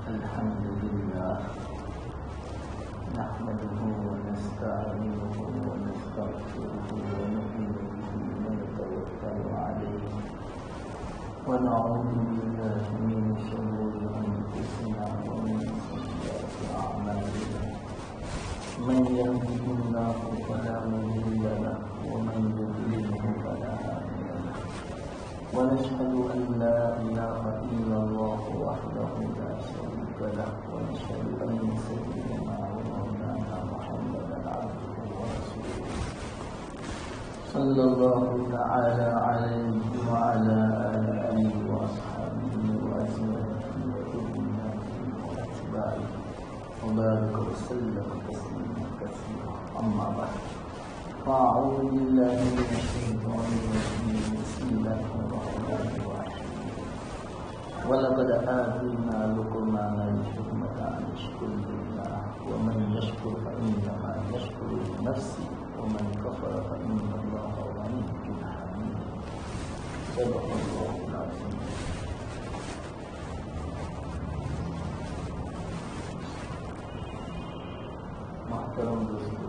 الحمد لله نحمده ونستعينه ونستغفره ونؤمن به ونتوكل عليه ونعوذ بالله من شرور انفسنا ومن سيئات اعمالنا من يهده الله فلا مضل له ومن يضلله فلا هادي له ونشهد ان لا اله الا الله وحده لا شريك له ونشهد ان سيدنا ومولانا محمدا عبده ورسوله صلى الله تعالى عليه وعلى اله واصحابه وازواجه وذرياته واتباعه وبارك وسلم تسليما كثيرا اما بعد فاعوذ بالله من الشيطان الرجيم بسم الله الرحمن الرحيم ولقد آتينا لقمان الحكمة أن اشكر لله ومن يشكر فإنما يشكر لنفسه ومن كفر فإن الله غني حميد صدق الله العظيم. محترم دوستو،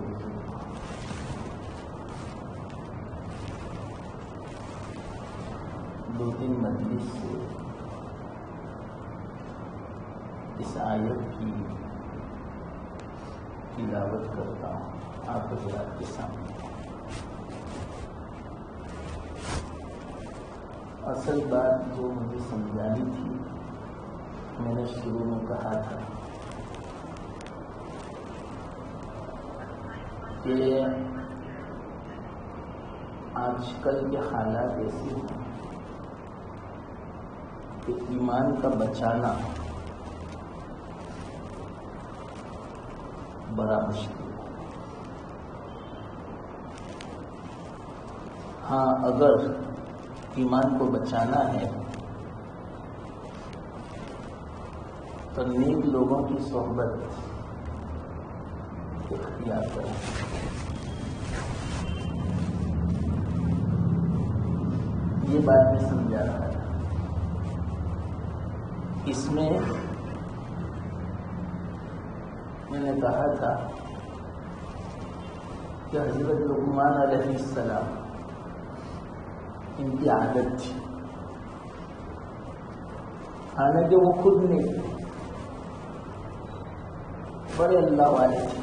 دو تین مجلس سے اس آیت کی تلاوت کرتا ہوں آپ حضرات کے سامنے. اصل بات جو مجھے سمجھانی تھی، میں نے شروع میں کہا تھا کہ آج کل کے حالات ایسے ہیں کہ ایمان کا بچانا بڑا مشکل ہے. ہاں، اگر ایمان کو بچانا ہے تو نیک لوگوں کی صحبت اختیار کریں. یہ بات میں سمجھا رہا تھا. اس میں نے کہا تھا کہ حضرت لقمان علیہ السلام ان کی عادت تھی، حالانکہ وہ خود نہیں تھے، بڑے اللہ والے تھے،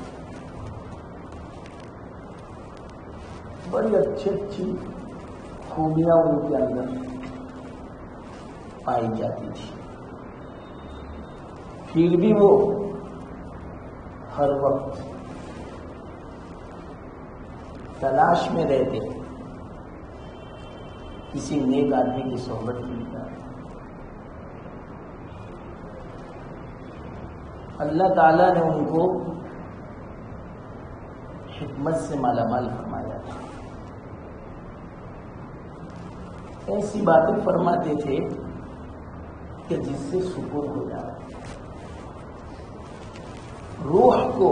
بڑی اچھی اچھی خوبیاں ان کے اندر پائی جاتی تھی، پھر بھی وہ ہر وقت تلاش میں رہتے کسی نیک آدمی کی صحبت کی. اللہ تعالیٰ نے ان کو حکمت سے مالا مال فرمایا تھا. ایسی باتیں فرماتے تھے کہ جس سے سکون ہو جائے، روح کو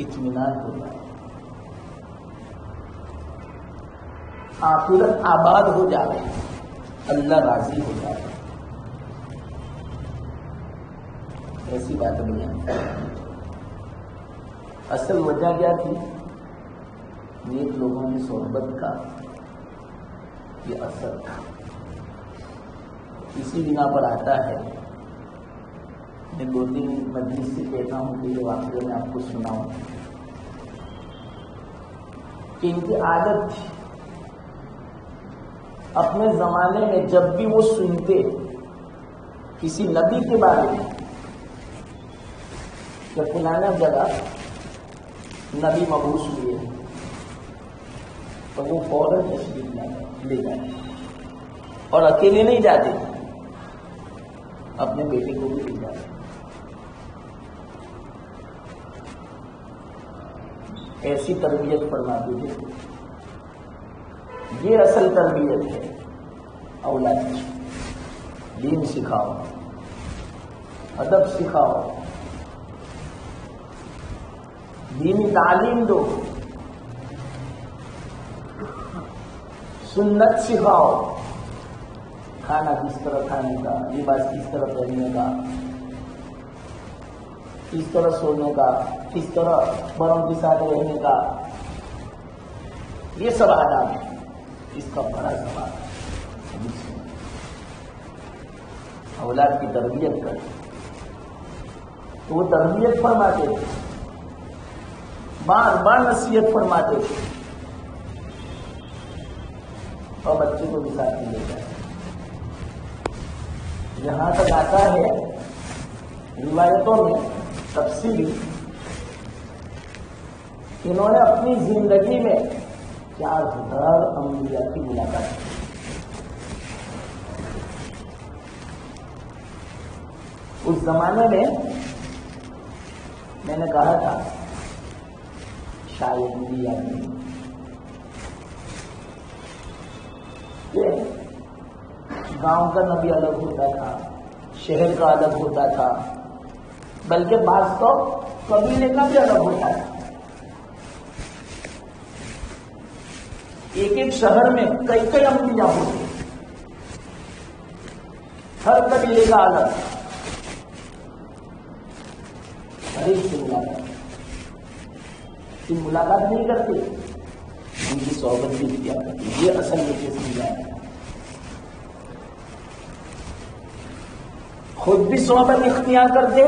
اطمینان ہو جائے، آخرت آباد ہو جائے، اللہ راضی ہو جائے. ایسی باتیں بیان. اصل وجہ کیا تھی؟ نیک لوگوں کی صحبت کا یہ اثر تھا. اسی بنا پر آتا ہے، میں دو تین مجلس سے کہتا ہوں کہ یہ واقعہ میں آپ کو سناؤں کہ ان کی عادت تھی اپنے زمانے میں جب بھی وہ سنتے کسی نبی کے بارے میں کہ فلانا جگہ نبی مبعوث ہوئے تو وہ فوراً تشریف لے جاتے، اور اکیلے نہیں جاتے، اپنے بیٹے کو بھی لے جاتے. ایسی تربیت فرماتے تھے. یہ اصل تربیت ہے اولاد کی. دین سکھاؤ، ادب سکھاؤ، دینی تعلیم دو، سنت سکھاؤ، کھانا کس طرح کھانے کا، لباس کس طرح پہننے کا، کس طرح سونے کا، کس طرح بڑوں کے ساتھ رہنے کا، یہ سب آداب ہے. اس کا بڑا سوال ہے. اولاد کی تربیت کرے تو وہ تربیت فرماتے تھے، بار بار نصیحت فرماتے تھے، اور بچے کو بھی ساتھ میں لے جاتے. یہاں تک آتا ہے روایتوں میں تفصیلی، انہوں نے اپنی زندگی میں 4000 انبیاء کی ملاقات کی. اس زمانے میں نے کہا تھا شاید بھی یاد نہیں کہ گاؤں کا نبی الگ ہوتا تھا، شہر کا الگ ہوتا تھا، بلکہ بعض تو قبیلے کا بھی الگ ہوتا تھا. ایک ایک شہر میں کئی کئی انبیاء ہوتے، ہر قبیلے کا الگ، ہر ایک سے ملاقات نہیں کرتے، ان کی صحبت بھی کیا کرتے. یہ اصل میں سمجھا ہے. خود بھی صحبت اختیار کرتے،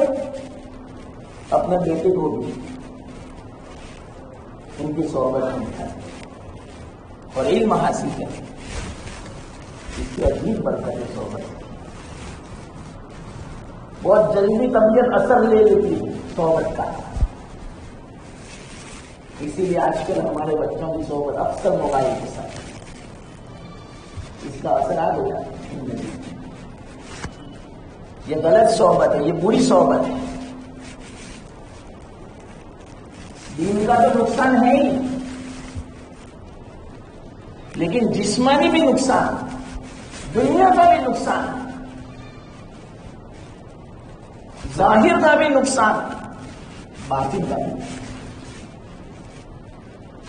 اپنے بیٹے کو بھی ان کی صحبت میں اٹھاتے اور علم حاصل کرتے. اس کی عجیب برکت ہے صحبت. بہت جلدی طبیعت اثر لے لیتی ہے صحبت کا. اسی لیے آج کل ہمارے بچوں کی صحبت اکثر موبائل کے ساتھ، اس کا اثر آ گیا. یہ غلط صحبت ہے، یہ بری صحبت ہے. دین کا تو نقصان ہے ہی، لیکن جسمانی بھی نقصان، دنیا کا بھی نقصان، ظاہر کا بھی نقصان، باطن کا بھی.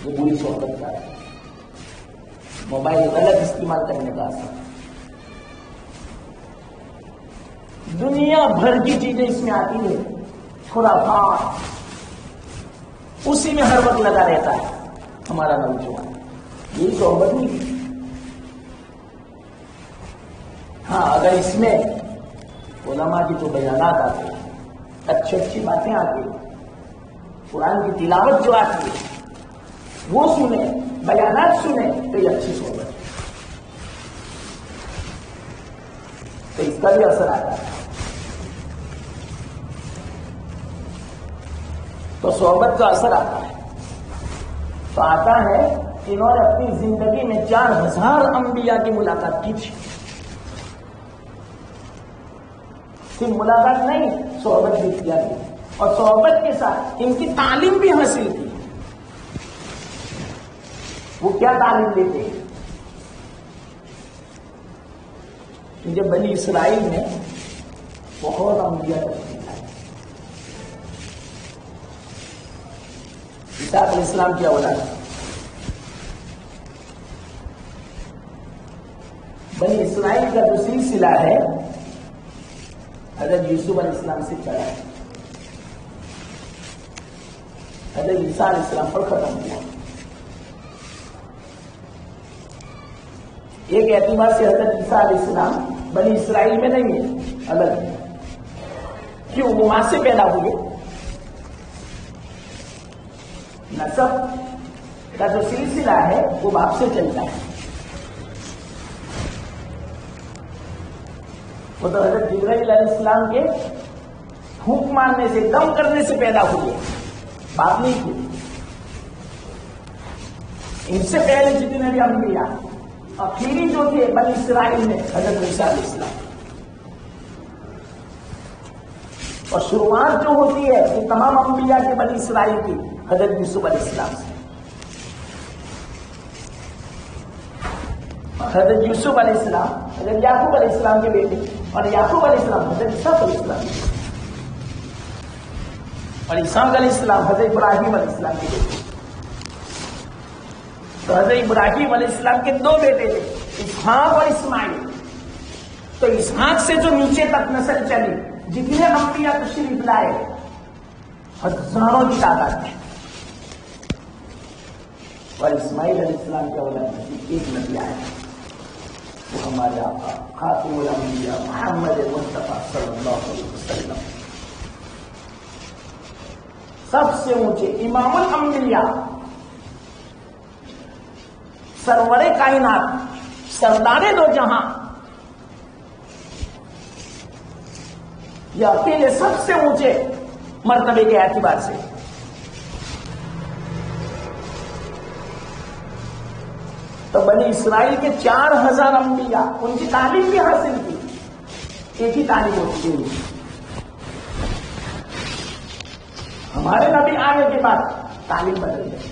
یہ بری صحبت کا ہے. موبائل غلط استعمال کرنے کا اثر. دنیا بھر کی چیزیں اس میں آتی ہے، خرافات، اسی میں ہر وقت لگا رہتا ہے ہمارا نوجوان. یہی صحبت نہیں. ہاں اگر اس میں علماء کی جو بیانات آتے ہیں، اچھی اچھی باتیں آتی ہیں، قرآن کی تلاوت جو آتی ہے وہ سنیں، بیانات سنیں، تو یہ اچھی صحبت ہے. تو اس کا بھی اثر آتا ہے. تو صحبت کا اثر آتا ہے. تو آتا ہے انہوں نے اپنی زندگی میں 4000 انبیاء کی ملاقات کی تھی. صرف ملاقات نہیں، صحبت بھی کیا تھی، اور صحبت کے ساتھ ان کی تعلیم بھی حاصل کی. وہ کیا تعلیم دیتے ہیں؟ جب بنی اسرائیل میں بہت انبیاء تشریف لائے. عیسیٰ علیہ السلام کی اولاد بنی اسرائیل کا جو سلسلہ ہے حضرت یوسف علیہ السلام سے چلا، حضرت عیسیٰ علیہ السلام پر ختم ہوا. ایک اعتبار سے حضرت عیسیٰ علیہ السلام بنی اسرائیل میں نہیں ہے، الگ ہے. کیوں؟ وہ وہاں سے پیدا ہوئے. نسب کا جو سلسلہ ہے وہ باپ سے چلتا ہے. وہ تو حضرت جبرائیل علیہ السلام کے پھونک مارنے سے، دم کرنے سے پیدا ہوئے، باپ نہیں تھے. ان سے پہلے جتنے بھی انبیاء آخری جو تھے بنی اسرائیل میں حضرت موسیٰ علیہ السلام. اور شروعات جو ہوتی ہے یہ تمام انبیاء کے بنی اسرائیل کی حضرت یوسف علیہ السلام سے. حضرت یوسف علیہ السلام حضرت یعقوب علیہ السلام کے بیٹے اور یعقوب علیہ السلام حضرت اسحاق علیہ السلام اور اسحاق علیہ السلام حضرت ابراہیم علیہ السلام کے بیٹے. تو حضرت ابراہیم علیہ السلام کے دو بیٹے تھے اسحاق اور اسماعیل. تو اسحاق سے جو نیچے تک نسل چلی جتنے انبیاء تشریف لائے ہزاروں کی تعداد میں. اور اسماعیل علیہ السلام کے اولاد میں ایک نبی آیا وہ ہمارے آقا خاتم الانبیاء محمد مصطفیٰ صلی اللہ علیہ وسلم سب سے اونچے امام الانبیاء سرور کائنات سردار دو جہاں یہ اکیلے سب سے اونچے مرتبے کے اعتبار سے. تو بنی اسرائیل کے 4000 انبیاء ان کی تعلیم بھی حاصل کی. ایک ہی تعلیم ہوتی ہے. ہمارے نبی آنے کے بعد تعلیم بدل گئی,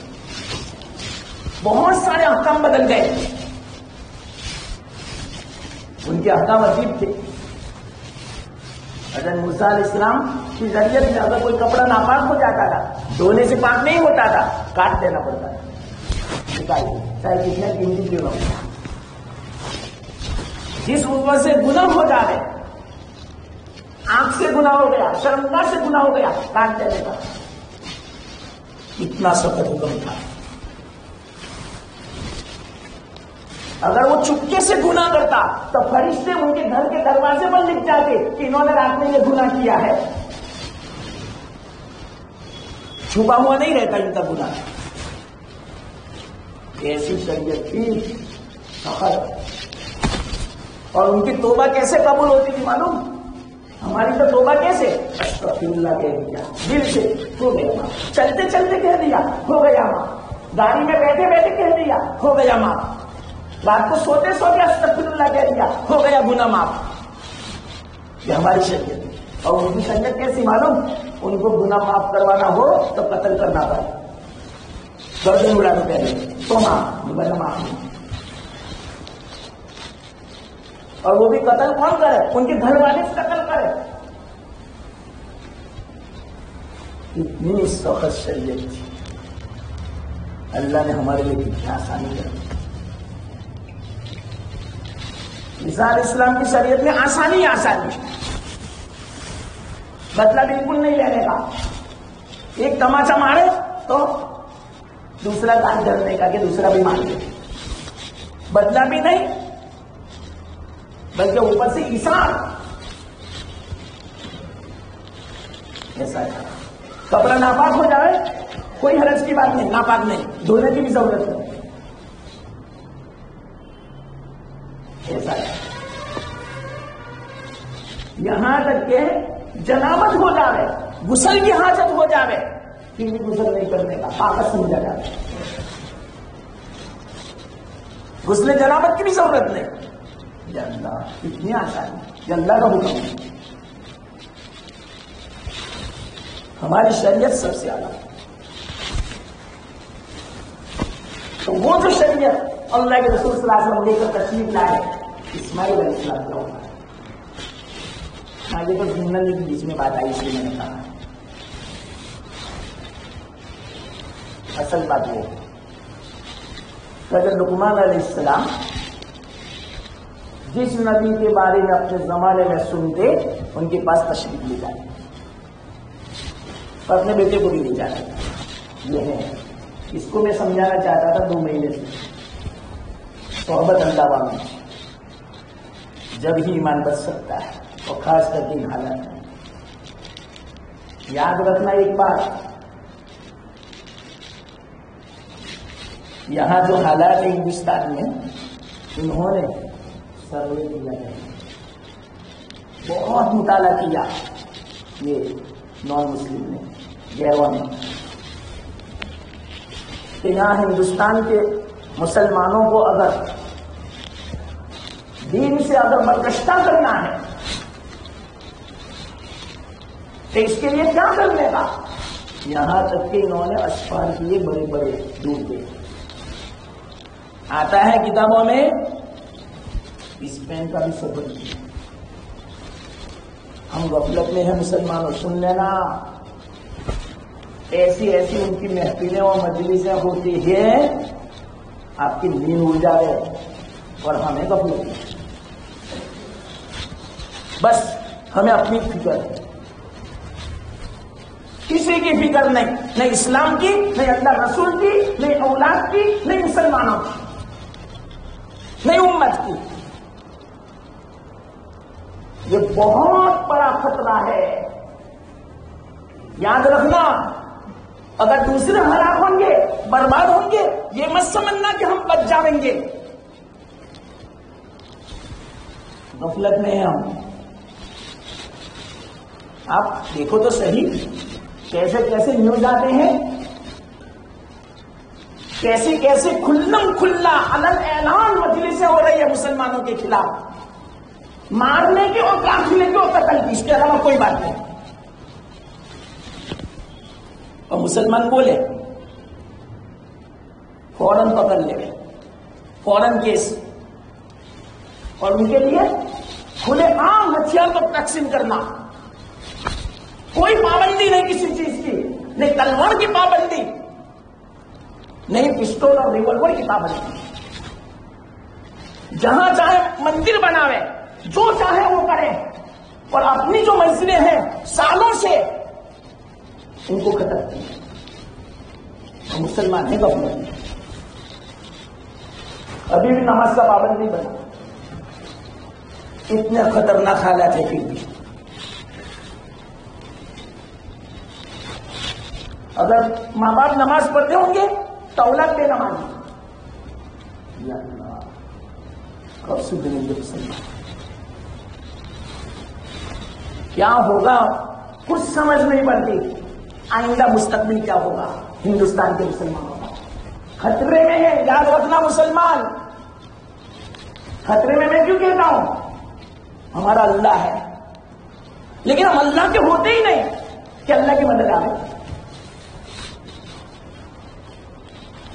بہت سارے احکام بدل گئے. ان کے احکام عجیب تھے. حضرت موسیٰ علیہ السلام کی ذریعے سے اگر کوئی کپڑا ناپاک ہو جاتا تھا دھونے سے پاک نہیں ہوتا تھا کاٹ دینا پڑتا تھا. چاہے کتنے قیمتی کیوں نہ ہو. جس عضو سے گناہ ہو جائے آنکھ سے گناہ ہو گیا شرمگاہ سے گناہ ہو گیا کاٹ دینے کا. اتنا سخت حکم تھا. اگر وہ چپکے سے گناہ کرتا تو فرشتے ان کے گھر کے دروازے پر لکھ جاتے کہ انہوں نے رات میں یہ گناہ کیا ہے. چھپا ہوا نہیں رہتا ان کا گناہ. ایسی شریعت تھی سخت. اور ان کی توبہ کیسے قبول ہوتی تھی معلوم؟ ہماری تو توبہ کیسے استغفر اللہ کہہ دیا دل سے ہو گیا معاف. چلتے چلتے کہہ دیا ہو گیا معاف. گاڑی میں بیٹھے بیٹھے کہہ دیا ہو گیا معاف. رات کو سوتے سوتے استغفر اللہ کہہ دیا ہو گیا گناہ معاف. یہ ہماری شریعت ہے. اور ان کی شریعت کیسی معلوم؟ ان کو گناہ معاف کروانا ہو تو قتل کرنا پڑے. گردن اڑا دو پہلے تو معاف دوبارہ معاف نہیں. اور وہ بھی قتل کون کرے؟ ان کے گھر والے سے قتل کرے. اتنی سخت شریعت تھی. اللہ نے ہمارے لیے کتنی آسانی کر دی. عیسیٰ علیہ السلام کی شریعت میں آسانی آسانی بدلہ بالکل نہیں لینے کا. ایک تماچا مارے تو دوسرا کام کرنے کا کہ دوسرا بھی مار دے. بدلہ بھی نہیں بلکہ اوپر سے ایثار. ایسا ہے. کپڑا ناپاک ہو جائے کوئی حرج کی بات نہیں, ناپاک نہیں, دھونے کی بھی ضرورت نہیں. ایسا ہے. یہاں تک کہ جنابت ہو جائے غسل کی حاجت ہو جائے پھر بھی غسل نہیں کرنے کا طاقت سمجھا جائے. غسل جنابت کی بھی ضرورت نہیں. یا اللہ اتنی آسانی, یا اللہ کا حکم. ہماری شریعت سب سے اعلیٰ. تو وہ جو شریعت اللہ کے رسول صلی اللہ علیہ وسلم لے کر تشریف لائے اسماعیل علیہ السلام کا ہوتا ہے. آگے تو زندگی کی بیچ میں بات آئی اس لیے میں نے کہا. اصل بات یہ حضرت لقمان علیہ السلام جس نبی کے بارے میں اپنے زمانے میں سنتے ان کے پاس تشریف لے جاتے اور اپنے بیٹے کو بھی لے جاتے. یہ ہے اس کو میں سمجھانا چاہتا تھا 2 مہینے سے. صحبت اللہ میں جب ہی ایمان بچ سکتا ہے اور خاص کر کے ان حالات میں. یاد رکھنا ایک بات, یہاں جو حالات ہیں ہندوستان میں انہوں نے سروے کیا ہے, بہت مطالعہ کیا یہ نان مسلم نے گیروا میں کہ یہاں ہندوستان کے مسلمانوں کو اگر دین سے اگر برگشتہ کرنا ہے تو اس کے لیے کیا کرنے کا؟ یہاں تک کہ انہوں نے اسفار کیے بڑے بڑے ڈوب گئے. آتا ہے کتابوں میں اس پین کا بھی سبب کیا. ہم غفلت میں ہیں مسلمانوں، سن لینا. ایسی ایسی ان کی محفلیں اور مجلسیں ہوتی ہیں آپ کی نیند اڑ جائے اور ہمیں غفلت. بس ہمیں اپنی فکر ہے، کسی کی فکر نہیں، نہ اسلام کی، نہ اللہ رسول کی، نہ اولاد کی، نہ مسلمانوں کی، نہ امت کی. یہ بہت بڑا خطرہ ہے. یاد رکھنا، اگر دوسرے ہلاک ہوں گے، برباد ہوں گے، یہ مت سمجھنا کہ ہم بچ جائیں گے. غفلت میں ہیں ہم. آپ دیکھو تو صحیح کیسے کیسے نیوز آتے ہیں، کیسے کیسے کھلم کھلا علن اعلان مجلسیں ہو رہی ہے مسلمانوں کے خلاف، مارنے کی اور قافلے کی اور قتل کی، اس کے علاوہ کوئی بات نہیں. اور مسلمان بولے فوراً پکڑ لے، فوراً کیس. اور ان کے لیے کھلے عام ہتھیار کو تقسیم کرنا، کوئی پابندی نہیں کسی چیز کی، نہیں تلوار کی پابندی، نہیں پسٹول اور ریوالور کی پابندی. جہاں چاہے مندر بناوے، جو چاہے وہ کرے، اور اپنی جو مسجدیں ہیں سالوں سے ان کو ختم کیا. مسلمان ہیں غفلت، ابھی بھی نماز کا پابند نہیں بنا. اتنے خطرناک حالات ہے. پھر بھی اگر ماں باپ نماز پڑھتے ہوں گے تو اولاد بے نمازی. یا اللہ، کب سدھریں گے مسلمان؟ کیا ہوگا کچھ سمجھ نہیں پڑتی. آئندہ مستقبل کیا ہوگا ہندوستان کے مسلمانوں کا؟ خطرے میں ہے. یاد رکھنا مسلمان، خطرے میں. میں کیوں کہتا ہوں؟ ہمارا اللہ ہے، لیکن ہم اللہ کے ہوتے ہی نہیں کہ اللہ کی مدد آئے.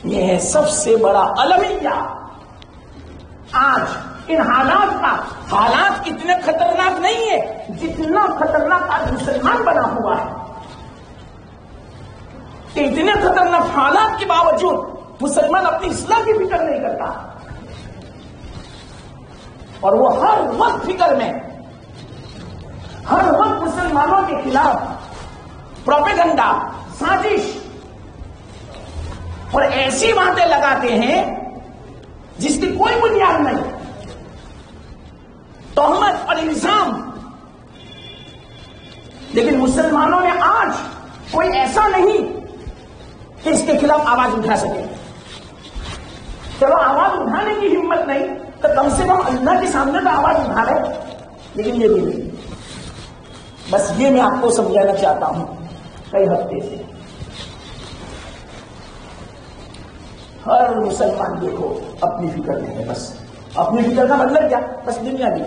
یہ ہے سب سے بڑا المیہ. آج ان حالات کا، حالات اتنے خطرناک نہیں ہے جتنا خطرناک آج مسلمان بنا ہوا ہے. کہ اتنے خطرناک حالات کے باوجود مسلمان اپنی اصلاح کی فکر نہیں کرتا، اور وہ ہر وقت فکر میں، ہر وقت مسلمانوں کے خلاف پروپیگنڈا، سازش اور ایسی باتیں لگاتے ہیں جس کی کوئی بنیاد نہیں، تہمت اور الزام. لیکن مسلمانوں نے آج کوئی ایسا نہیں کہ اس کے خلاف آواز اٹھا سکے. چلو آواز اٹھانے کی ہمت نہیں تو کم سے کم اللہ کے سامنے تو آواز اٹھا رہے. لیکن یہ بھی نہیں. بس یہ میں آپ کو سمجھانا چاہتا ہوں. کئی ہفتے سے ہر مسلمان دیکھو اپنی فکر میں ہے. بس اپنی فکر کا مطلب کیا؟ بس دنیا کی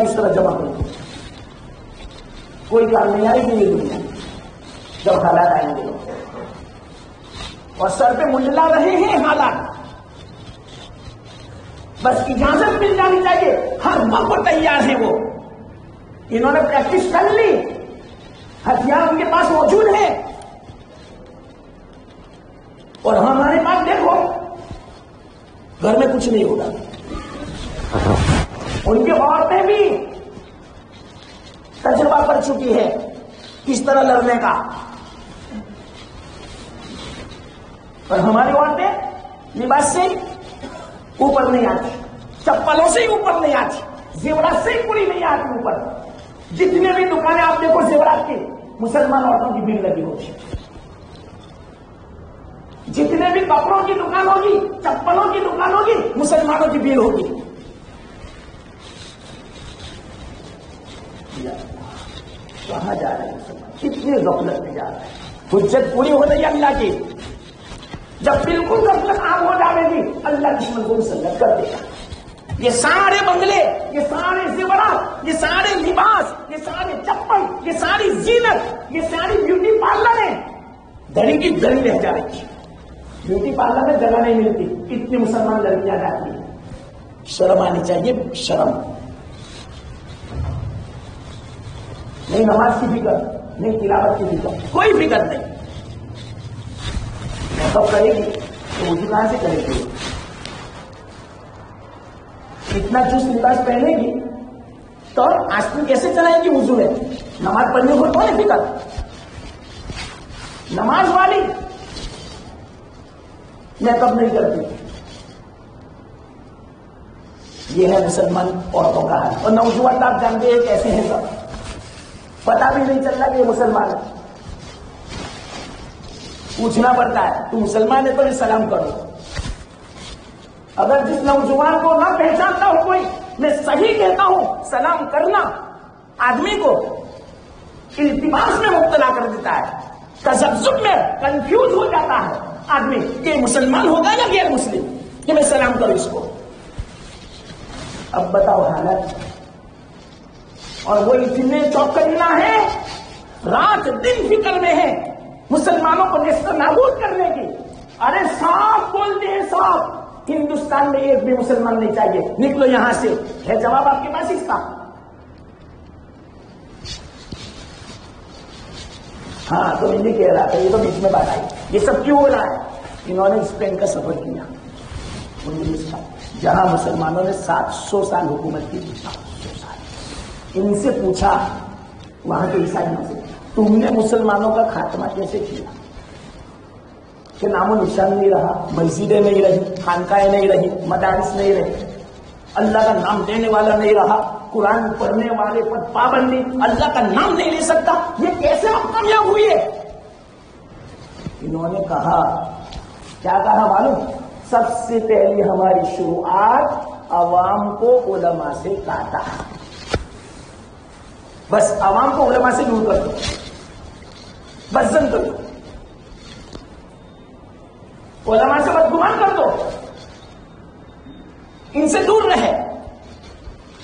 اس طرح جمع کرو. کوئی کام نہیں آئے گی یہ دنیا جب حالات آئیں گے. اور سر پہ منڈلا رہے ہیں حالات. بس اجازت مل جانی چاہیے. ہر وقت تیار ہے وہ. انہوں نے پریکٹس کر لی، ہتھیار ان کے پاس موجود ہے. اور ہمارے پاس دیکھو گھر میں کچھ نہیں ہوگا. ان کی عورتیں بھی تجربہ کر چکی ہے کس طرح لڑنے کا. اور ہماری عورتیں لباس سے اوپر نہیں آتی، چپلوں سے ہی اوپر نہیں آتی، زیورات سے ہی پوری نہیں آتی اوپر. جتنے بھی دکانیں آپ دیکھو زیورات کی، مسلمان عورتوں کی بھیڑ لگی ہوتی. جتنے بھی کپڑوں کی دکان ہوگی، چپلوں کی دکان ہوگی، مسلمانوں کی بھیڑ ہوگی. کہاں جا رہے ہیں؟ کتنی غفلت میں جا رہے ہیں. حجت پوری ہو رہی ہے اللہ کی. جب بالکل غفلت عام ہو جائے گی اللہ دشمن کو مسلط کر دے گا. یہ سارے بنگلے، یہ سارے زیورات، یہ سارے لباس، یہ سارے چپل، یہ ساری زینت، یہ ساری بیوٹی پارلر ہے، دھڑی کی دھڑی رہ جا رہی ہے۔ بیوٹی پارلر میں جگہ نہیں ملتی، اتنی مسلمان لڑکیاں جاتی ہیں۔ شرم آنی چاہیے، شرم۔ نہیں نماز کی فکر، نہیں تلاوت کی فکر، کوئی فکر نہیں۔ سب کرے گی تو وضو کہاں سے کرے گی؟ اتنا چست لباس پہنے گی تو آستین کیسے چلائیں گی وضو میں؟ نماز پڑھنے کو کون ہے فکر؟ نماز والی میں کب نہیں کرتی۔ یہ ہے مسلمان عورتوں کا حال۔ اور نوجوان آپ جانتے ہیں کیسے ہیں سب، پتا بھی نہیں چلتا کہ یہ مسلمان ہے۔ پوچھنا پڑتا ہے تو مسلمان ہے تو بھی سلام کرو۔ اگر جس نوجوان کو نہ پہچانتا ہو کوئی، میں صحیح کہتا ہوں، سلام کرنا آدمی کو التباس میں مبتلا کر دیتا ہے، تذبذب میں کنفیوز ہو جاتا ہے آدمی کہ مسلمان ہوگا یا غیر مسلم کہ میں سلام کروں اس کو۔ اب بتاؤ حالت، اور وہ اتنے چوکنا ہے، رات دن فکر میں ہے مسلمانوں کو نیست نابود کرنے کی۔ ارے صاف بولتے ہیں، صاف، ہندوستان میں ایک بھی مسلمان نہیں چاہیے، نکلو یہاں سے۔ ہے جواب آپ کے پاس اس کا؟ ہاں تو میں نہیں کہہ رہا تھا، یہ تو بیچ میں بات آئی۔ یہ سب کیوں ہو رہا ہے؟ انہوں نے اسپین کا سفر کیا، انگلش کا، جہاں مسلمانوں نے 700 سال حکومت کی، 700 سال۔ ان سے پوچھا وہاں کے عیسائیوں سے، تم نے مسلمانوں کا خاتمہ کیسے کیا؟ کہ نام و نشان نہیں رہا، مسجدیں نہیں رہی، خانقاہیں نہیں رہی، مدارس نہیں رہی، اللہ کا نام دینے والا نہیں رہا، قرآن پڑھنے والے پر پابندی، اللہ کا نام نہیں لے سکتا، یہ کیسے ہم کامیاب ہوئے؟ انہوں نے کہا، کیا کہا معلوم؟ سب سے پہلی ہماری شروعات عوام کو علماء سے کاٹا۔ بس عوام کو علماء سے دور کر دو، بدزن کر دو، علماء سے بدگمان کر دو، ان سے دور رہے۔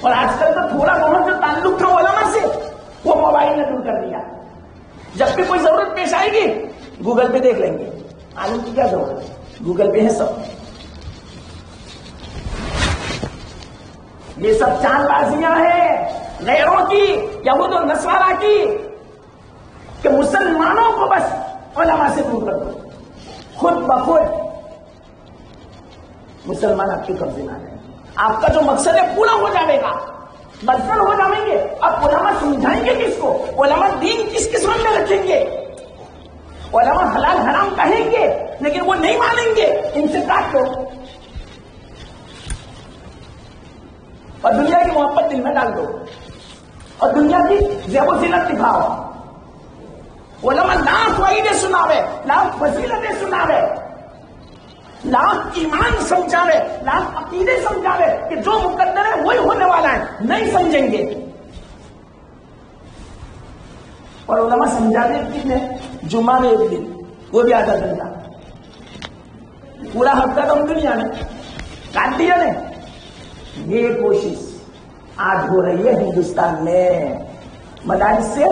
اور آج کل تو تھوڑا بہت جو تعلق تھا علماء سے وہ موبائل نے دور کر دیا۔ جب بھی کوئی ضرورت پیش آئے گی گوگل پہ دیکھ لیں گے، عالم کی کیا ضرورت ہے، گوگل پہ ہے سب۔ یہ سب چاند بازیاں ہیں غیروں کی، یہود و نصارا کی، کہ مسلمانوں کو بس علماء سے دور کر دو، خود بخود مسلمان آپ کے قبضے میں آ جائیں گے، آپ کا جو مقصد ہے پورا ہو جائے گا، بدل ہو جائیں گے۔ اب علماء سمجھائیں گے کس کو؟ علماء دین کس قسم میں رکھیں گے؟ علماء حلال حرام کہیں گے لیکن وہ نہیں مانیں گے، ان سے کاٹ دو اور دنیا کی محبت دل میں ڈال دو اور دنیا کی زیب و زینت دکھاؤ۔ علماء لاکھ وعیدیں سناوے، لاکھ فضیلتیں سناوے، لاکھ ایمان سمجھاوے، لاکھ عقیدے سمجھاوے کہ جو مقدر ہے وہی ہونے والا ہے، نہیں سمجھیں گے۔ اور علماء سمجھاتے کتنے؟ جمعہ میں ایک دن، وہ بھی آدھا گھنٹہ، پورا ہفتہ تو دنیا نے کاٹ دیا نے۔ یہ کوشش آج ہو رہی ہے ہندوستان میں، مدارس سے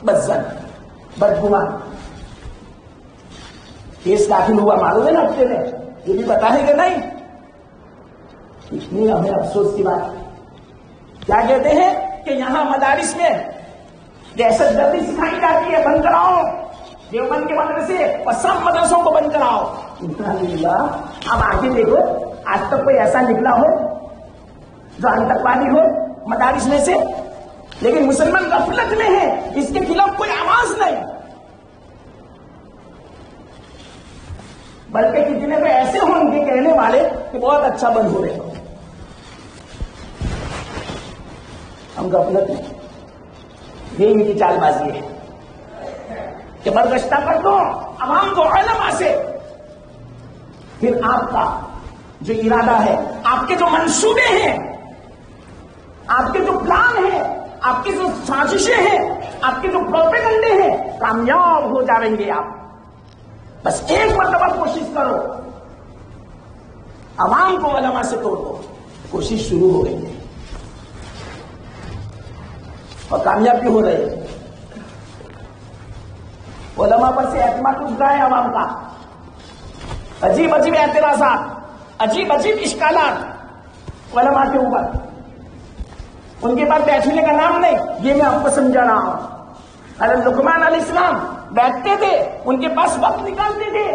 بدزن، بدگمان۔ کیس داخل ہوا معلوم ہے نا ہفتے میں، یہ بھی پتا ہے کہ نہیں؟ اتنی ہمیں افسوس کی بات، کیا کہتے ہیں کہ یہاں مدارس میں دہشت گردی سکھائی جاتی ہے، بند کراؤ، دیوبند کے مدرسے اور سب مدرسوں کو بند کراؤ۔ اب آگے دیکھو، آج تک کوئی ایسا نکلا ہو جو آتنکوادی ہو مدارس میں سے؟ لیکن مسلمان غفلت میں ہے، اس کے خلاف کوئی آواز نہیں، بلکہ کتنے تو ایسے ہوں گے کہنے والے کہ بہت اچھا بند ہو رہے ہو۔ ہم غفلت میں، یہ ان کی چال بازی ہے کہ برگشتہ کر دو عوام کو علماء سے، پھر آپ کا جو ارادہ ہے، آپ کے جو منصوبے ہیں، آپ کے جو پلان ہیں، آپ کی جو سازشیں ہیں، آپ کے جو پروپیگنڈے ہیں، کامیاب ہو جائیں گے آپ۔ بس ایک مرتبہ کوشش کرو، عوام کو علماء سے توڑ دو. کوشش شروع ہو گئی ہے اور کامیاب بھی ہو رہی ہے. علماء پر سے اعتماد اٹھ رہا ہے عوام کا. عجیب عجیب اعتراضات, عجیب عجیب اشکالات علماء کے اوپر. ان کے پاس بیٹھنے کا نام نہیں. یہ میں آپ کو سمجھا رہا ہوں. حضرت لقمان علیہ السلام بیٹھتے تھے, ان کے پاس وقت نکالتے تھے.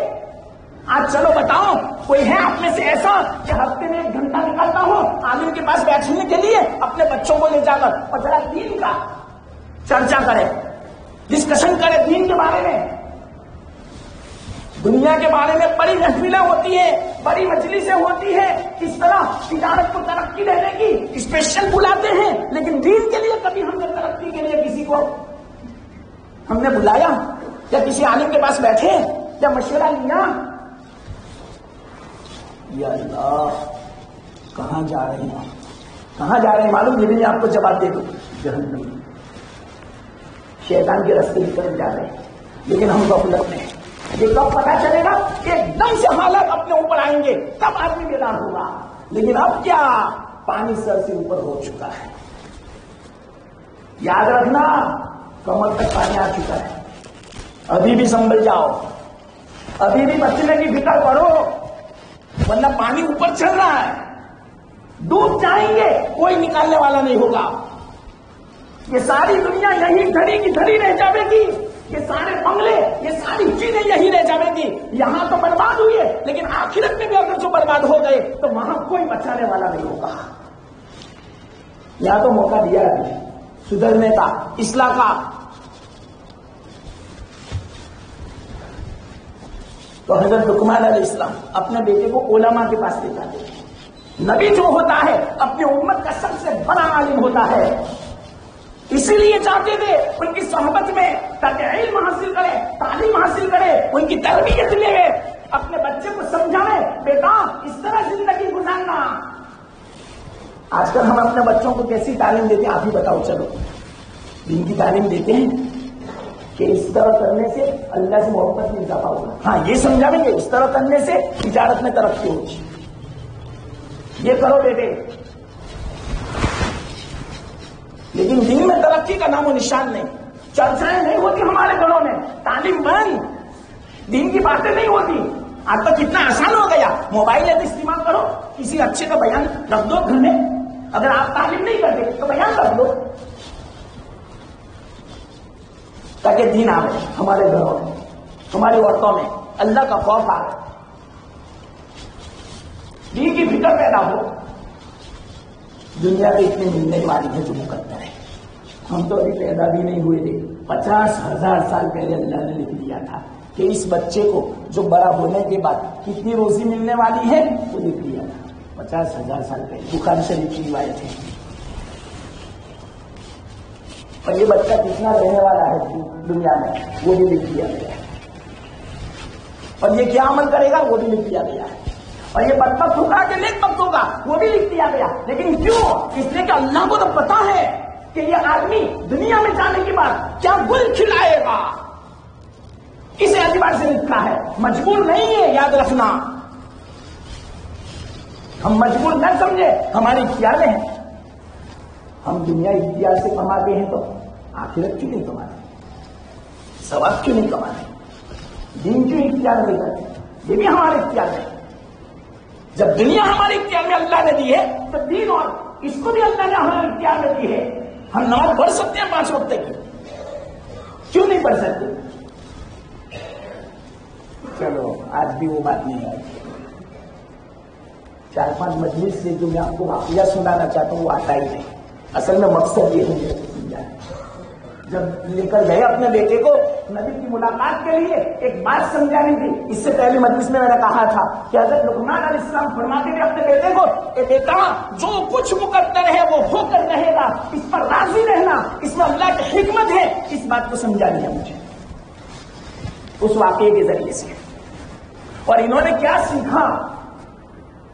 آج چلو بتاؤ کوئی ہے آپ میں سے ایسا کہ ہفتے میں 1 گھنٹہ نکالتا ہو عالم کے پاس بیٹھنے کے لیے, اپنے بچوں کو لے جا کر اور ذرا دین کا چرچا کرے, ڈسکشن کرے دین کے بارے میں. دنیا کے بارے میں بڑی محفلیں ہوتی ہیں, بڑی مجلسیں ہوتی ہیں, کس طرح تجارت کو ترقی دینے کی اسپیشل بلاتے ہیں, لیکن دین کے لیے کبھی ہم نے ترقی کے لیے کسی کو ہم نے بلایا یا کسی عالم کے پاس بیٹھے یا مشورہ لیا؟ یا اللہ, کہاں جا رہے ہیں, کہاں جا رہے ہیں معلوم؟ یہ بھی آپ کو جواب دے دوں, جہنم, شیطان کے راستے کی طرف جا رہے ہیں. لیکن ہم غفلت میں ہیں. یہ کب پتا چلے گا کہ ایک دم سے حالات اپنے اوپر آئیں گے, تب آدمی بیدار ہوگا. لیکن اب کیا, پانی سر سے اوپر ہو چکا ہے. یاد رکھنا, کمر تک پانی آ چکا ہے. ابھی بھی سنبھل جاؤ, ابھی بھی بچنے کی فکر کرو, ورنہ پانی اوپر چل رہا ہے, ڈوب جائیں گے, کوئی نکالنے والا نہیں ہوگا. یہ ساری دنیا یہی دھڑی کی دھڑی رہ جاوے گی, یہ سارے بنگلے, یہ ساری چیزیں یہی رہ جاوے گی. یہاں تو برباد ہوئی ہے, لیکن آخرت میں بھی اگر جو برباد ہو گئے تو وہاں کوئی بچانے والا نہیں ہوگا. یہاں تو موقع دیا ہے سدھرنے کا, اصلاح کا. تو حضرت لقمان علیہ السلام اپنے بیٹے کو علماء کے پاس لے جاتے ہیں. نبی جو ہوتا ہے اپنی امت کا سب سے بڑا عالم ہوتا ہے, اسی لیے چاہتے تھے ان کی صحبت میں, تاکہ علم حاصل کرے, تعلیم حاصل کرے, ان کی تربیت لے, اپنے بچے کو سمجھائے بیٹا اس طرح زندگی گزارنا. آج کل ہم اپنے بچوں کو کیسی تعلیم دیتے ہیں آپ ہی بتاؤ. چلو دین کی تعلیم دیتے ہیں کہ اس طرح کرنے سے اللہ سے محبت میں اضافہ ہوگا. ہاں یہ سمجھائیں گے, اس طرح کرنے سے تجارت میں ترقی ہوگی, یہ کرو بیٹے. لیکن دین میں ترقی کا نام و نشان نہیں. چرچائیں نہیں ہوتی ہمارے گھروں میں, تعلیم بند, دین کی باتیں نہیں ہوتی. آج تک کتنا آسان ہو گیا, موبائل ایپ استعمال کرو, کسی اچھے کا بیان رکھ دو گھر میں. اگر آپ تعلیم نہیں کرتے تو بیان رکھ دو, تاکہ دین آئے ہمارے گھروں میں, ہماری عورتوں میں اللہ کا خوف آئے, دین کی فکر پیدا ہو. دنیا کے اتنے ملنے والی ہے جو مقدر ہے. ہم تو ابھی پیدا بھی نہیں ہوئے تھے, 50,000 سال پہلے اللہ نے لکھ دیا تھا کہ اس بچے کو جو بڑا ہونے کے بعد کتنی روزی ملنے والی ہے وہ لکھ دیا تھا 50,000 سال پہلے. بخاری شریف کی روایت ہے. اور یہ بچہ کتنا رہنے والا ہے دنیا میں وہ بھی لکھ دیا گیا ہے, اور یہ کیا عمل کرے گا وہ بھی لکھ دیا گیا ہے, اور یہ بدبخت ہوگا کہ نیک بخت ہوگا وہ بھی لکھ دیا گیا. لیکن کیوں؟ اس لیے کہ اللہ کو تو پتا ہے کہ یہ آدمی دنیا میں جانے کے بعد کیا گل کھلائے گا. اس اعتبار سے لکھا ہے, مجبور نہیں ہے. یاد رکھنا, ہم مجبور نہ سمجھے, ہماری اختیار میں ہے. ہم دنیا اختیار سے کماتے ہیں تو آخرت کیوں نہیں کماتے, ثواب کیوں نہیں کماتے, دین کیوں اختیار نہیں کرتے؟ یہ بھی ہمارے اختیار میں. جب دنیا ہمارے اختیار میں اللہ نے دی ہے تو دین اور اس کو بھی اللہ نے ہمارے اختیار میں دی ہے. ہم نماز پڑھ سکتے ہیں 5 وقت کی, کیوں نہیں پڑھ سکتے؟ چلو آج بھی وہ بات نہیں آئی. 4-5 مجلس سے جو میں آپ کو واقعہ سنانا چاہتا ہوں وہ آتا ہی نہیں. اصل میں مقصد یہ ہے جب لے کر گئے اپنے بیٹے کو نبی کی ملاقات کے لیے, ایک بات سمجھانی تھی. اس سے پہلے مجلس میں نے کہا تھا کہ حضرت لقمان علیہ السلام فرماتے تھے اپنے بیٹے کو, اے بیٹا جو کچھ مقدر ہے وہ ہو کر رہے گا, اس پر راضی رہنا, اس میں اللہ کی حکمت ہے. اس بات کو سمجھانی ہے مجھے اس واقعے کے ذریعے سے. اور انہوں نے کیا سیکھا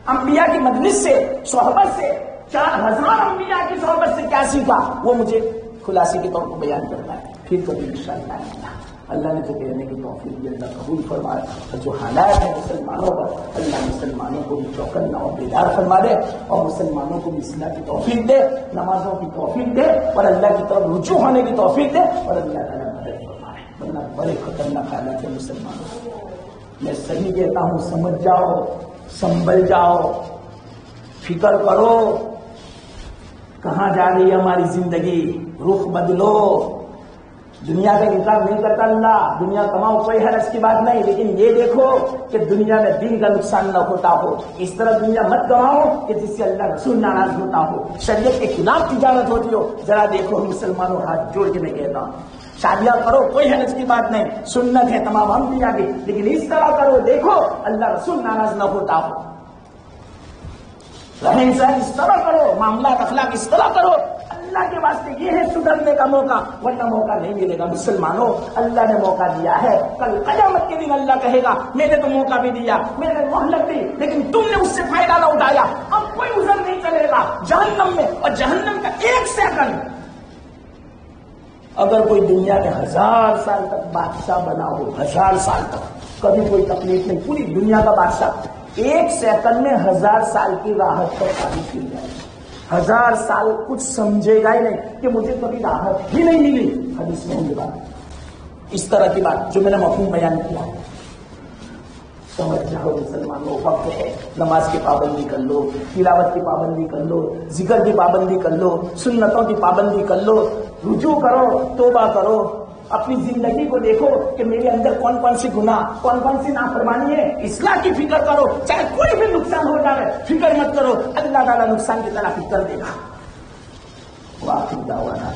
انبیاء کی مجلس سے, صحبت سے, 4000 انبیاء کی صحبت سے کیا سیکھا وہ مجھے خلاصے کے طور پر بیان کرنا ہے. پھر کبھی انشاءاللہ. اللہ نے جو کہنے کی توفیق دی اللہ قبول فرمائے، اور جو حالات ہیں مسلمانوں پر اللہ مسلمانوں کو بھی چوکنا اور بیدار فرما دے، اور مسلمانوں کو بھی اصلاح کی توفیق دے، نمازوں کی توفیق دے، اور اللہ کی طرف رجوع ہونے کی توفیق دے، اور اللہ تعالیٰ مدد فرمائے، ورنہ بڑے خطرناک حالات ہیں مسلمانوں کو۔ میں صحیح کہتا ہوں، سمجھ جاؤ، سنبھل جاؤ، فکر کرو کہاں جا رہی ہے ہماری زندگی، رخ بدلو۔ دنیا کا انکار نہیں کرتا اللہ، دنیا کماؤ کوئی حرج کی بات نہیں، لیکن یہ دیکھو کہ دنیا میں دین کا نقصان نہ ہوتا ہو، اس طرح دنیا مت کماؤ کہ جس سے اللہ رسول ناراض ہوتا ہو، شریعت کے خلاف تجارت ہوتی ہو۔ ذرا دیکھو مسلمانوں، ہاتھ جوڑ کے میں کہتا ہوں، شادیاں کرو کوئی حرج کی بات نہیں، سنت ہے تمام ہم دیا گے، لیکن اس طرح کرو دیکھو اللہ رسول ناراض نہ ہوتا ہو، رہن سہن اس طرح کرو، معاملات اخلاق اس طرح کرو، اللہ کے واسطے یہ ہے سدھرنے کا موقع، ورنہ موقع نہیں ملے گا۔ مسلمانوں، اللہ نے موقع دیا ہے، کل قیامت کے دن اللہ کہے گا میں نے تو موقع بھی دیا، میں نے مہلت دی، لیکن تم نے اس سے فائدہ نہ اٹھایا، اب کوئی عذر نہیں چلے گا جہنم میں، اور جہنم کا ایک سیکنڈ اگر کوئی دنیا میں 1000 سال تک بادشاہ بنا ہو، 1000 سال تک کبھی کوئی تکلیف نہیں، پوری دنیا کا بادشاہ، ایک سیکنڈ میں 1000 سال کی راحت پر پانی پل جائے، 1000 سال کچھ سمجھے گا ہی نہیں کہ مجھے کبھی راحت ہی نہیں ملی۔ حدیث میں یہ بات، اس طرح کی بات جو میں نے مفہوم بیان کیا، سمجھ جاؤ مسلمانوں، وقت ہے، نماز کی پابندی کر لو، تلاوت کی پابندی کر لو، ذکر کی پابندی کر لو، سنتوں کی پابندی کر لو، رجوع کرو، توبہ کرو، اپنی زندگی کو دیکھو کہ میرے اندر کون کون سی گناہ، کون کون سی نافرمانی ہے، اصلاح کی فکر کرو، چاہے کوئی بھی نقصان ہو جائے فکر مت کرو، اللہ تعالیٰ نقصان کی تلافی کر دے گا۔ وآخر دعوانا